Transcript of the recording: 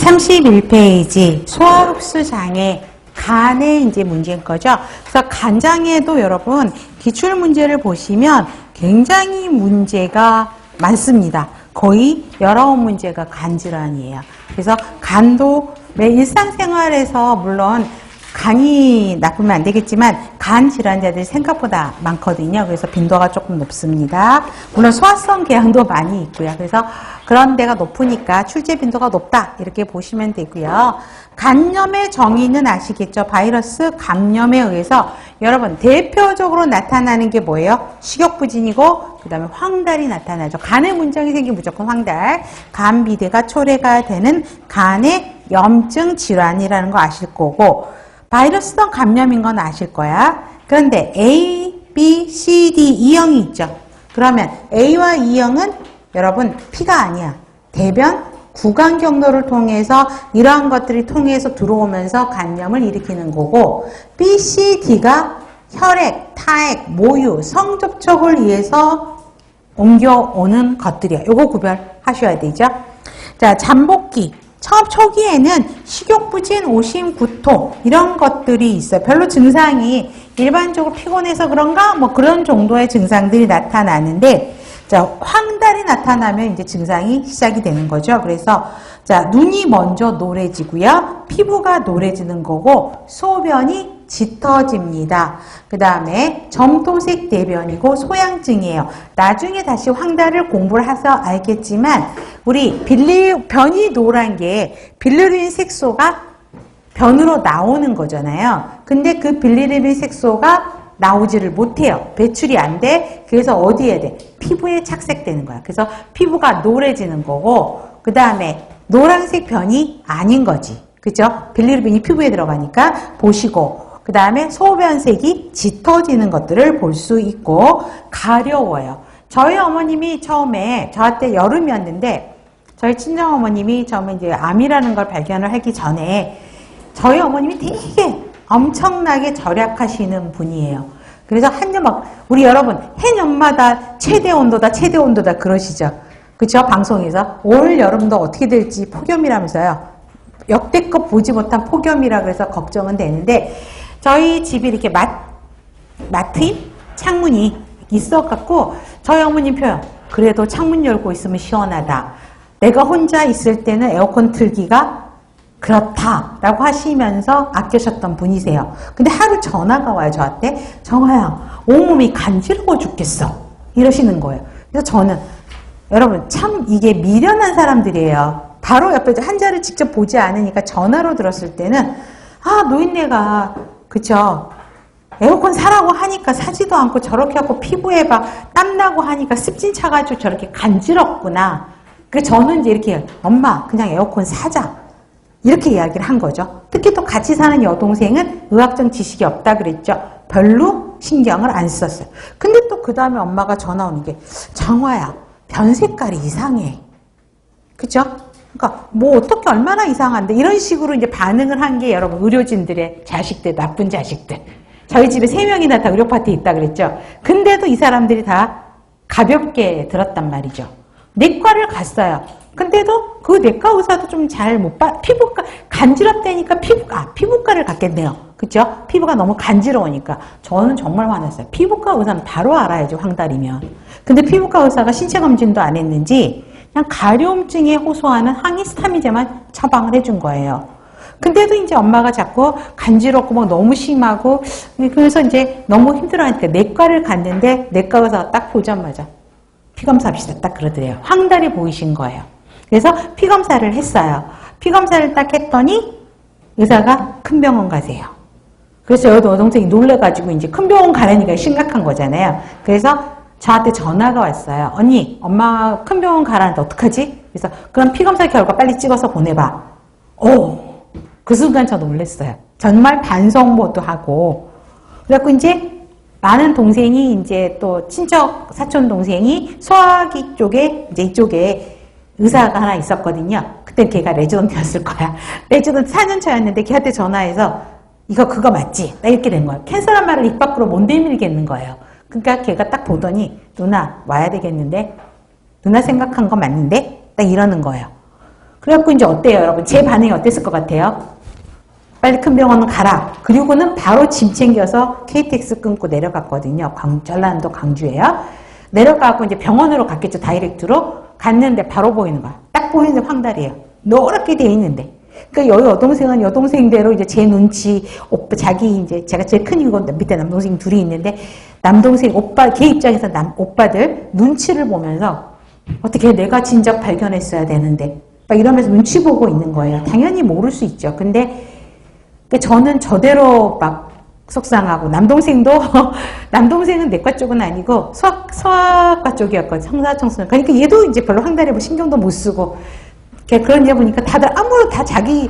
31페이지 소화흡수 장애 간의 이제 문제인 거죠. 그래서 간장에도 여러분 기출 문제를 보시면 굉장히 문제가 많습니다. 거의 19문제가 간 질환이에요. 그래서 간도 매 일상생활에서 물론 간이 나쁘면 안 되겠지만 간 질환자들이 생각보다 많거든요. 그래서 빈도가 조금 높습니다. 물론 소화성 궤양도 많이 있고요. 그래서 그런 데가 높으니까 출제 빈도가 높다 이렇게 보시면 되고요. 간염의 정의는 아시겠죠? 바이러스 감염에 의해서 여러분 대표적으로 나타나는 게 뭐예요? 식욕부진이고 그 다음에 황달이 나타나죠. 간에 문제가 생기면 무조건 황달. 간 비대가 초래가 되는 간의 염증 질환이라는 거 아실 거고 바이러스성 감염인 건 아실 거야. 그런데 A, B, C, D, E형이 있죠. 그러면 A와 E형은 여러분 피가 아니야. 대변, 구강 경로를 통해서 이러한 것들이 통해서 들어오면서 간염을 일으키는 거고 B, C, D가 혈액, 타액, 모유, 성접촉을 위해서 옮겨오는 것들이야. 요거 구별하셔야 되죠. 자, 잠복기. 처음 초기에는 식욕부진, 오심, 구토 이런 것들이 있어요. 별로 증상이 일반적으로 피곤해서 그런가 뭐 그런 정도의 증상들이 나타나는데 자, 황달이 나타나면 이제 증상이 시작이 되는 거죠. 그래서 자, 눈이 먼저 노래지고요. 피부가 노래지는 거고 소변이 짙어집니다. 그 다음에 점토색 대변이고 소양증이에요. 나중에 다시 황달을 공부를 해서 알겠지만 우리 변이 노란 게 빌리루빈 색소가 변으로 나오는 거잖아요. 근데 그 빌리루빈 색소가 나오지를 못해요. 배출이 안 돼. 그래서 어디에 돼? 피부에 착색되는 거야. 그래서 피부가 노래지는 거고 그 다음에 노란색 변이 아닌 거지. 그죠? 빌리루빈이 피부에 들어가니까 보시고 그 다음에 소변색이 짙어지는 것들을 볼 수 있고 가려워요. 저희 어머님이 처음에 저한테 여름이었는데 저희 친정어머님이 처음에 이제 암이라는 걸 발견을 하기 전에 저희 어머님이 되게 엄청나게 절약하시는 분이에요. 그래서 한년 막 우리 여러분 해년마다 최대 온도다 그러시죠. 그쵸? 방송에서 올 여름도 어떻게 될지 폭염이라면서요. 역대급 보지 못한 폭염이라 그래서 걱정은 되는데 저희 집이 이렇게 마트임 창문이 있어갖고 저희 어머님 표현 그래도 창문 열고 있으면 시원하다. 내가 혼자 있을 때는 에어컨 틀기가 그렇다라고 하시면서 아끼셨던 분이세요. 근데 하루 전화가 와요 저한테. 정아야 온몸이 간지러워 죽겠어 이러시는 거예요. 그래서 저는 여러분 참 이게 미련한 사람들이에요. 바로 옆에 환자를 직접 보지 않으니까 전화로 들었을 때는 아 노인네가 그쵸 에어컨 사라고 하니까 사지도 않고 저렇게 하고 피부에 막 땀나고 하니까 습진 차가지고 저렇게 간지럽구나. 그래서 저는 이제 이렇게 엄마 그냥 에어컨 사자 이렇게 이야기를 한 거죠. 특히 또 같이 사는 여동생은 의학적 지식이 없다 그랬죠. 별로 신경을 안 썼어요. 근데 또 그 다음에 엄마가 전화 오는 게 정화야 변 색깔이 이상해. 그죠? 그러니까 뭐 어떻게 얼마나 이상한데 이런 식으로 이제 반응을 한 게 여러분 의료진들의 자식들 나쁜 자식들. 저희 집에 3명이나 다 의료 파트에 있다 그랬죠. 근데도 이 사람들이 다 가볍게 들었단 말이죠. 내과를 갔어요. 근데도 그 내과 의사도 좀 잘 못 봐. 피부과 간지럽다니까 피부과를 갔겠네요. 그죠? 피부가 너무 간지러우니까. 저는 정말 화났어요. 피부과 의사는 바로 알아야죠. 황달이면. 근데 피부과 의사가 신체 검진도 안 했는지 그냥 가려움증에 호소하는 항히스타민제만 처방을 해준 거예요. 근데도 이제 엄마가 자꾸 간지럽고 막 너무 심하고 그래서 이제 너무 힘들어하니까 내과를 갔는데 내과 의사가 딱 보자마자 피검사합시다 딱 그러더래요. 황달이 보이신 거예요. 그래서 피검사를 했어요. 피검사를 딱 했더니 의사가 큰 병원 가세요. 그래서 여동생이 놀래가지고 이제 큰 병원 가라니까 심각한 거잖아요. 그래서 저한테 전화가 왔어요. 언니, 엄마 큰 병원 가라는데 어떡하지? 그래서 그럼 피검사 결과 빨리 찍어서 보내봐. 그 순간 저 놀랐어요. 정말 반성모도 하고. 그래갖고 이제 많은 동생이 이제 또 친척 사촌 동생이 소화기 쪽에 이제 이쪽에 의사가 하나 있었거든요. 그때 걔가 레지던트였을 거야. 레지던트 4년 차였는데 걔한테 전화해서 이거 그거 맞지? 나 이렇게 된 거야. 캔서란 말을 입 밖으로 못 내밀겠는 거예요. 그러니까 걔가 딱 보더니 누나 와야 되겠는데 누나 생각한 거 맞는데? 딱 이러는 거예요. 그래갖고 이제 어때요, 여러분? 제 반응이 어땠을 것 같아요? 빨리 큰 병원 가라. 그리고는 바로 짐 챙겨서 KTX 끊고 내려갔거든요. 전라남도 광주에요. 내려가고 이제 병원으로 갔겠죠. 다이렉트로. 갔는데 바로 보이는 거야. 딱 보이는데 황달이에요. 노랗게 돼 있는데. 그러니까 여기 여동생은 여동생대로 이제 제 눈치, 오빠, 자기 이제 제가 제일 큰이고 밑에 남동생 둘이 있는데 남동생 오빠, 걔 입장에서 오빠들 눈치를 보면서 어떻게 내가 진작 발견했어야 되는데 막 이러면서 눈치 보고 있는 거예요. 당연히 모를 수 있죠. 근데 저는 저대로 막 속상하고 남동생은 내과 쪽은 아니고 수학과 쪽이었거든요. 성사청소년. 그러니까 얘도 이제 별로 황달에 뭐 신경도 못 쓰고 그런 데 보니까 다들 아무런 다 자기